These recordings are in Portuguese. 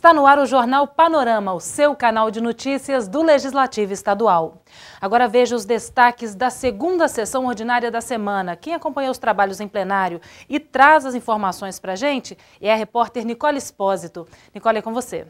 Está no ar o Jornal Panorama, o seu canal de notícias do Legislativo Estadual. Agora veja os destaques da segunda sessão ordinária da semana. Quem acompanhou os trabalhos em plenário e traz as informações para a gente é a repórter Nicole Espósito. Nicole, é com você.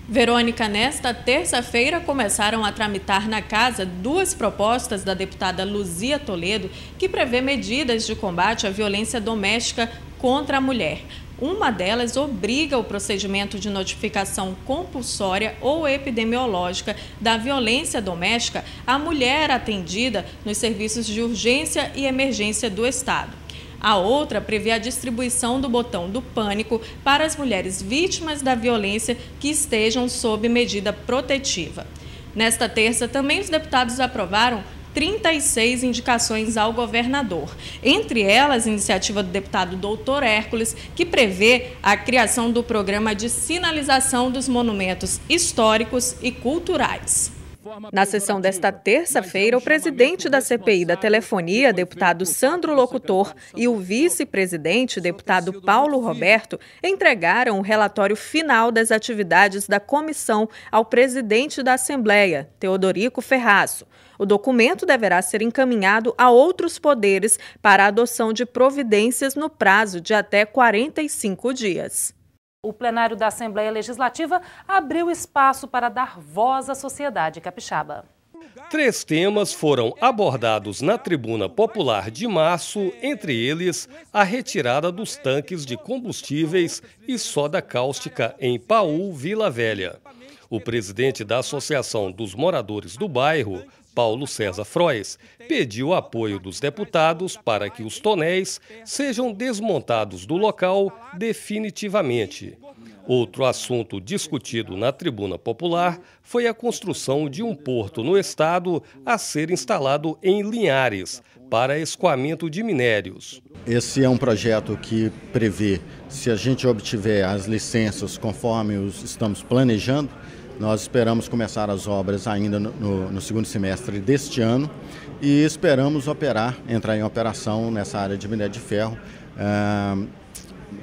Verônica, nesta terça-feira começaram a tramitar na Casa duas propostas da deputada Luzia Toledo que prevê medidas de combate à violência doméstica contra a mulher. Uma delas obriga o procedimento de notificação compulsória ou epidemiológica da violência doméstica à mulher atendida nos serviços de urgência e emergência do Estado. A outra prevê a distribuição do botão do pânico para as mulheres vítimas da violência que estejam sob medida protetiva. Nesta terça, também os deputados aprovaram 36 indicações ao governador. Entre elas, a iniciativa do deputado Dr. Hércules, que prevê a criação do programa de sinalização dos monumentos históricos e culturais. Na sessão desta terça-feira, o presidente da CPI da Telefonia, deputado Sandro Locutor, e o vice-presidente, deputado Paulo Roberto, entregaram o relatório final das atividades da comissão ao presidente da Assembleia, Teodorico Ferraço. O documento deverá ser encaminhado a outros poderes para a adoção de providências no prazo de até 45 dias. O plenário da Assembleia Legislativa abriu espaço para dar voz à sociedade capixaba. 3 temas foram abordados na Tribuna Popular de março, entre eles a retirada dos tanques de combustíveis e soda cáustica em Paú, Vila Velha. O presidente da Associação dos Moradores do Bairro, Paulo César Frois, pediu apoio dos deputados para que os tonéis sejam desmontados do local definitivamente. Outro assunto discutido na Tribuna Popular foi a construção de um porto no estado a ser instalado em Linhares, para escoamento de minérios. Esse é um projeto que prevê, se a gente obtiver as licenças conforme estamos planejando, nós esperamos começar as obras ainda no segundo semestre deste ano e esperamos entrar em operação nessa área de minério de ferro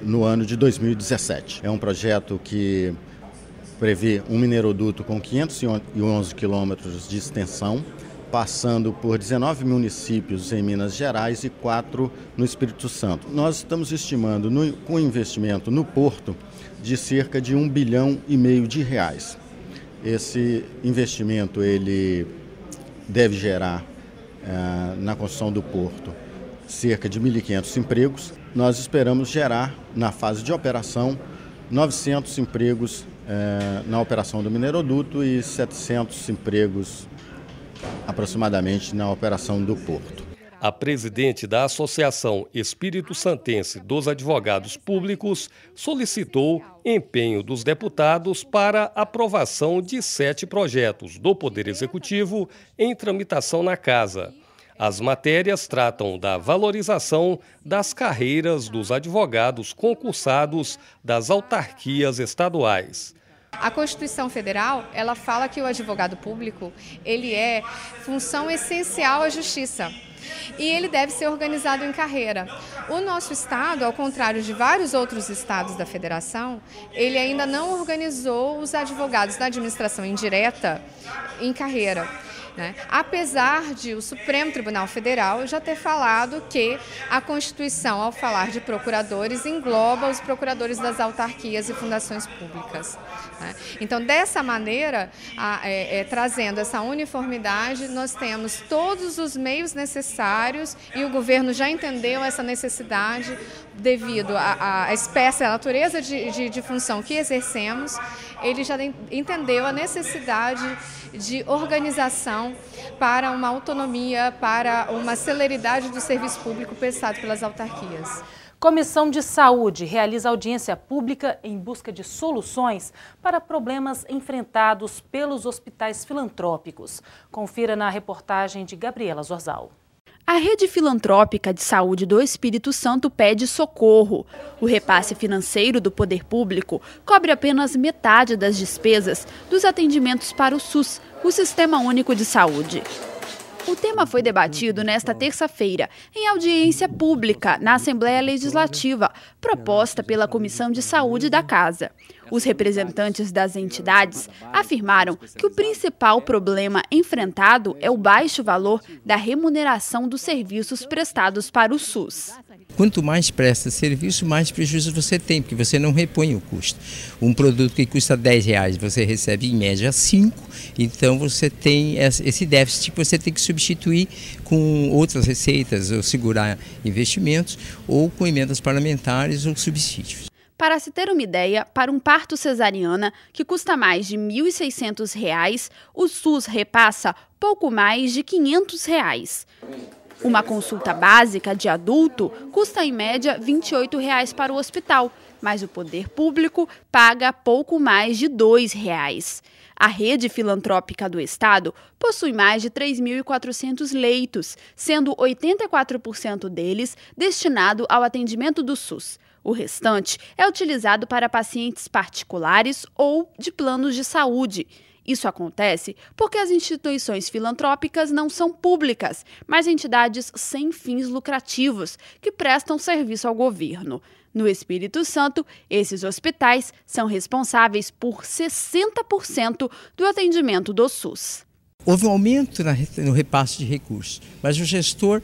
no ano de 2017. É um projeto que prevê um mineroduto com 511 quilômetros de extensão, passando por 19 municípios em Minas Gerais e 4 no Espírito Santo. Nós estamos estimando, com investimento no porto, de cerca de R$1,5 bilhão de reais. Esse investimento ele deve gerar, na construção do porto, cerca de 1.500 empregos. Nós esperamos gerar, na fase de operação, 900 empregos na operação do mineroduto e 700 empregos aproximadamente na operação do porto. A presidente da Associação Espírito Santense dos Advogados Públicos solicitou empenho dos deputados para aprovação de 7 projetos do Poder Executivo em tramitação na Casa. As matérias tratam da valorização das carreiras dos advogados concursados das autarquias estaduais. A Constituição Federal, ela fala que o advogado público, ele é função essencial à justiça. E ele deve ser organizado em carreira. O nosso estado, ao contrário de vários outros estados da federação, ele ainda não organizou os advogados da administração indireta em carreira, né? Apesar de o Supremo Tribunal Federal já ter falado que a Constituição, ao falar de procuradores, engloba os procuradores das autarquias e fundações públicas, né? Então, dessa maneira, trazendo essa uniformidade, nós temos todos os meios necessários e o governo já entendeu essa necessidade devido à espécie, à natureza de função que exercemos, ele já entendeu a necessidade de organização para uma autonomia, para uma celeridade do serviço público prestado pelas autarquias. Comissão de Saúde realiza audiência pública em busca de soluções para problemas enfrentados pelos hospitais filantrópicos. Confira na reportagem de Gabriela Zorzal. A Rede Filantrópica de Saúde do Espírito Santo pede socorro. O repasse financeiro do poder público cobre apenas metade das despesas dos atendimentos para o SUS, o Sistema Único de Saúde. O tema foi debatido nesta terça-feira, em audiência pública, na Assembleia Legislativa, proposta pela Comissão de Saúde da Casa. Os representantes das entidades afirmaram que o principal problema enfrentado é o baixo valor da remuneração dos serviços prestados para o SUS. Quanto mais presta serviço, mais prejuízo você tem, porque você não repõe o custo. Um produto que custa R$10, você recebe em média 5, então você tem esse déficit que você tem que substituir com outras receitas, ou segurar investimentos, ou com emendas parlamentares ou subsídios. Para se ter uma ideia, para um parto cesariana que custa mais de R$ 1.600, o SUS repassa pouco mais de R$ 500. Uma consulta básica de adulto custa em média R$ 28 para o hospital, mas o poder público paga pouco mais de R$ 2. A rede filantrópica do estado possui mais de 3.400 leitos, sendo 84% deles destinado ao atendimento do SUS. O restante é utilizado para pacientes particulares ou de planos de saúde. Isso acontece porque as instituições filantrópicas não são públicas, mas entidades sem fins lucrativos que prestam serviço ao governo. No Espírito Santo, esses hospitais são responsáveis por 60% do atendimento do SUS. Houve um aumento no repasse de recursos, mas o gestor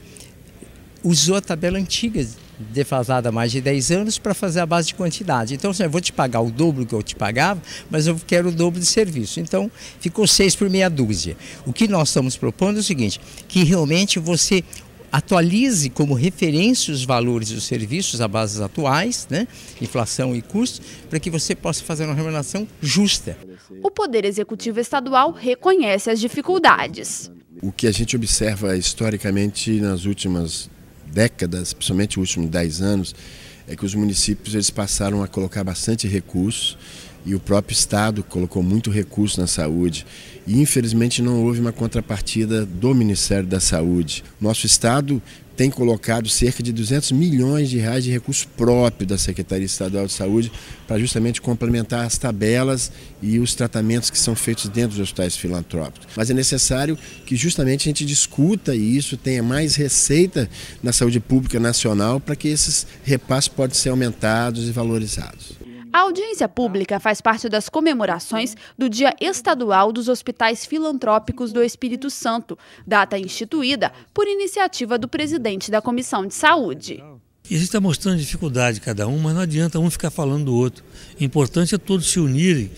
usou a tabela antiga, defasada há mais de 10 anos, para fazer a base de quantidade. Então, eu vou te pagar o dobro que eu te pagava, mas eu quero o dobro de serviço. Então, ficou 6 por meia dúzia. O que nós estamos propondo é o seguinte, que realmente você atualize como referência os valores dos serviços a bases atuais, né, inflação e custos, para que você possa fazer uma remuneração justa. O Poder Executivo Estadual reconhece as dificuldades. O que a gente observa historicamente nas últimas décadas, principalmente os últimos 10 anos, é que os municípios eles passaram a colocar bastante recursos e o próprio Estado colocou muito recurso na saúde e infelizmente não houve uma contrapartida do Ministério da Saúde. Nosso Estado tem colocado cerca de R$200 milhões de recurso próprio da Secretaria Estadual de Saúde para justamente complementar as tabelas e os tratamentos que são feitos dentro dos hospitais filantrópicos. Mas é necessário que justamente a gente discuta isso, tenha mais receita na saúde pública nacional para que esses repasses possam ser aumentados e valorizados. A audiência pública faz parte das comemorações do Dia Estadual dos Hospitais Filantrópicos do Espírito Santo, data instituída por iniciativa do presidente da Comissão de Saúde. E a gente está mostrando dificuldade de cada um, mas não adianta um ficar falando do outro. O importante é todos se unirem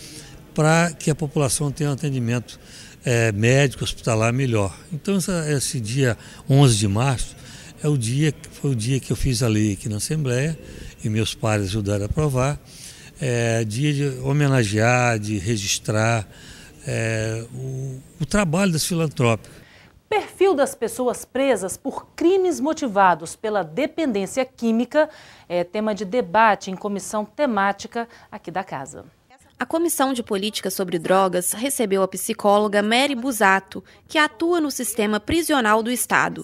para que a população tenha um atendimento médico, hospitalar melhor. Então esse dia 11 de março foi o dia que eu fiz a lei aqui na Assembleia e meus pares ajudaram a aprovar. Dia de homenagear, de registrar o trabalho das filantrópicas. Perfil das pessoas presas por crimes motivados pela dependência química é tema de debate em comissão temática aqui da casa. A Comissão de Política sobre Drogas recebeu a psicóloga Mary Busato, que atua no sistema prisional do Estado.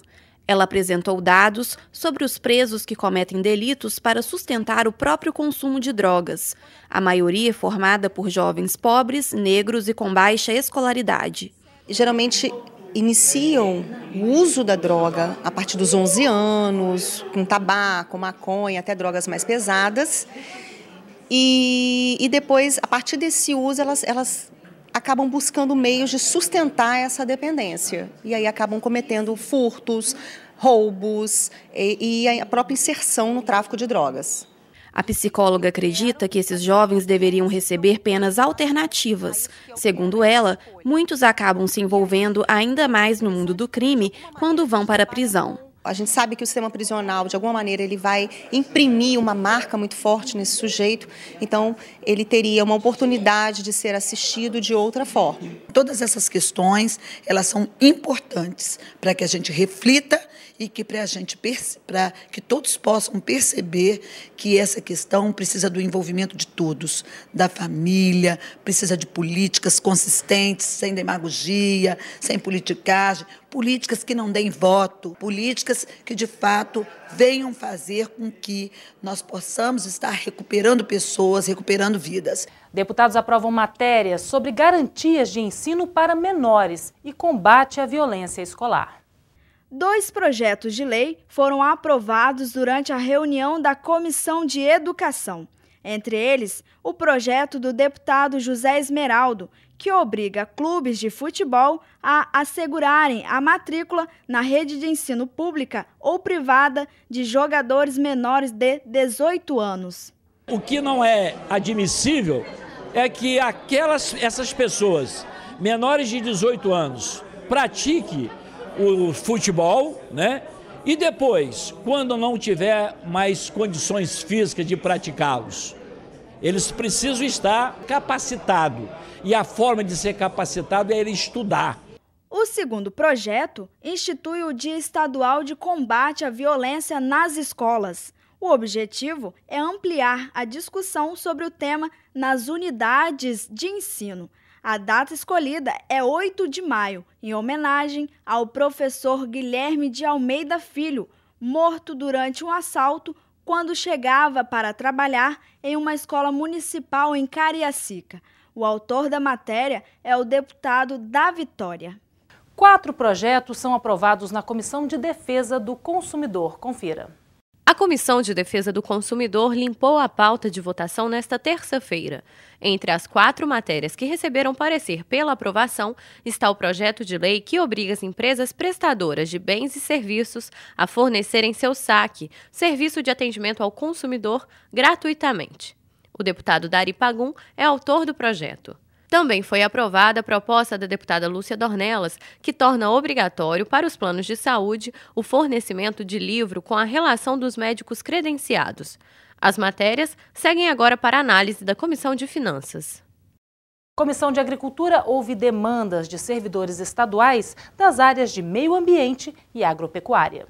Ela apresentou dados sobre os presos que cometem delitos para sustentar o próprio consumo de drogas. A maioria é formada por jovens pobres, negros e com baixa escolaridade. Geralmente iniciam o uso da droga a partir dos 11 anos, com tabaco, maconha, até drogas mais pesadas. E depois, a partir desse uso, elas acabam buscando meios de sustentar essa dependência. E aí acabam cometendo furtos, roubos e a própria inserção no tráfico de drogas. A psicóloga acredita que esses jovens deveriam receber penas alternativas. Segundo ela, muitos acabam se envolvendo ainda mais no mundo do crime quando vão para a prisão. A gente sabe que o sistema prisional, de alguma maneira, ele vai imprimir uma marca muito forte nesse sujeito, então ele teria uma oportunidade de ser assistido de outra forma. Todas essas questões, elas são importantes para que a gente reflita e que para que todos possam perceber que essa questão precisa do envolvimento de todos, da família, precisa de políticas consistentes, sem demagogia, sem politicagem, políticas que não deem voto, políticas que, de fato, venham fazer com que nós possamos estar recuperando pessoas, recuperando vidas. Deputados aprovam matérias sobre garantias de ensino para menores e combate à violência escolar. 2 projetos de lei foram aprovados durante a reunião da Comissão de Educação. Entre eles, o projeto do deputado José Esmeraldo, que obriga clubes de futebol a assegurarem a matrícula na rede de ensino pública ou privada de jogadores menores de 18 anos. O que não é admissível é que essas pessoas menores de 18 anos pratiquem o futebol, né? E depois, quando não tiver mais condições físicas de praticá-los, eles precisam estar capacitados. E a forma de ser capacitado é ele estudar. O segundo projeto institui o Dia Estadual de Combate à Violência nas Escolas. O objetivo é ampliar a discussão sobre o tema nas unidades de ensino. A data escolhida é 8 de maio, em homenagem ao professor Guilherme de Almeida Filho, morto durante um assalto quando chegava para trabalhar em uma escola municipal em Cariacica. O autor da matéria é o deputado da Vitória. 4 projetos são aprovados na Comissão de Defesa do Consumidor. Confira. A Comissão de Defesa do Consumidor limpou a pauta de votação nesta terça-feira. Entre as 4 matérias que receberam parecer pela aprovação está o projeto de lei que obriga as empresas prestadoras de bens e serviços a fornecerem seu SAC, serviço de atendimento ao consumidor, gratuitamente. O deputado Dari Pagum é autor do projeto. Também foi aprovada a proposta da deputada Lúcia Dornelas, que torna obrigatório para os planos de saúde o fornecimento de livro com a relação dos médicos credenciados. As matérias seguem agora para análise da Comissão de Finanças. Comissão de Agricultura houve demandas de servidores estaduais das áreas de meio ambiente e agropecuária.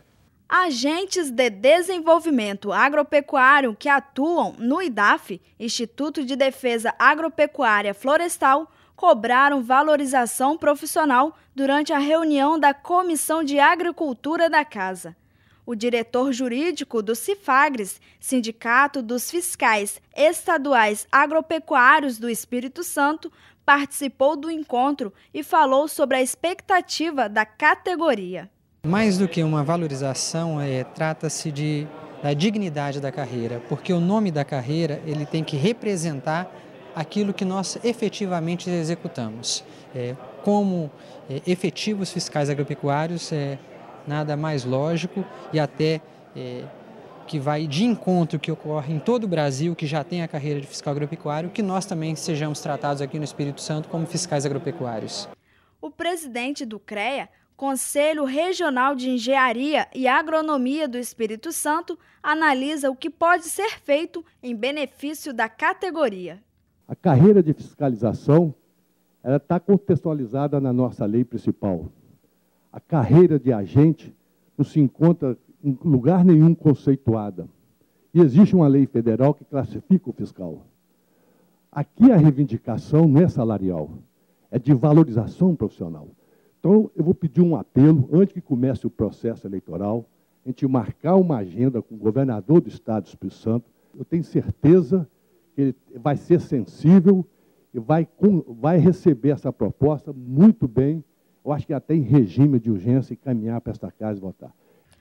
Agentes de desenvolvimento agropecuário que atuam no IDAF, Instituto de Defesa Agropecuária Florestal, cobraram valorização profissional durante a reunião da Comissão de Agricultura da Casa. O diretor jurídico do Cifagres, Sindicato dos Fiscais Estaduais Agropecuários do Espírito Santo, participou do encontro e falou sobre a expectativa da categoria. Mais do que uma valorização, trata-se da dignidade da carreira, porque o nome da carreira ele tem que representar aquilo que nós efetivamente executamos. Como efetivos fiscais agropecuários, nada mais lógico e até que vai de encontro que ocorre em todo o Brasil, que já tem a carreira de fiscal agropecuário, que nós também sejamos tratados aqui no Espírito Santo como fiscais agropecuários. O presidente do CREA, Conselho Regional de Engenharia e Agronomia do Espírito Santo, analisa o que pode ser feito em benefício da categoria. A carreira de fiscalização está contextualizada na nossa lei principal. A carreira de agente não se encontra em lugar nenhum conceituada. E existe uma lei federal que classifica o fiscal. Aqui a reivindicação não é salarial, é de valorização profissional. Então, eu vou pedir um apelo, antes que comece o processo eleitoral, a gente marcar uma agenda com o governador do Estado do Espírito Santo. Eu tenho certeza que ele vai ser sensível e vai receber essa proposta muito bem. Eu acho que até em regime de urgência e caminhar para esta casa e votar.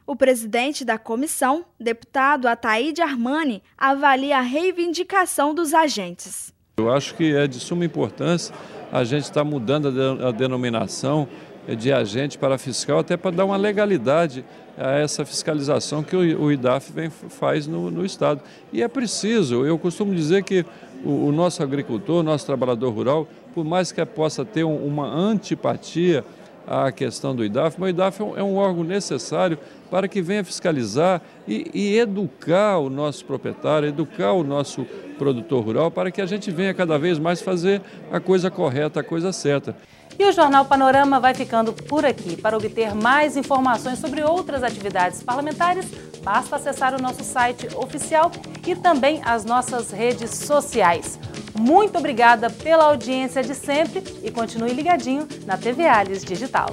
O presidente da comissão, deputado Ataíde Armani, avalia a reivindicação dos agentes. Eu acho que é de suma importância a gente estar mudando a denominação de agente para fiscal, até para dar uma legalidade a essa fiscalização que o IDAF faz no Estado. E é preciso, eu costumo dizer que o nosso agricultor, o nosso trabalhador rural, por mais que possa ter uma antipatia à questão do IDAF, mas o IDAF é um órgão necessário para que venha fiscalizar e educar o nosso proprietário, educar o nosso produtor rural, para que a gente venha cada vez mais fazer a coisa correta, a coisa certa. E o Jornal Panorama vai ficando por aqui. Para obter mais informações sobre outras atividades parlamentares, basta acessar o nosso site oficial e também as nossas redes sociais. Muito obrigada pela audiência de sempre e continue ligadinho na TV Alice Digital.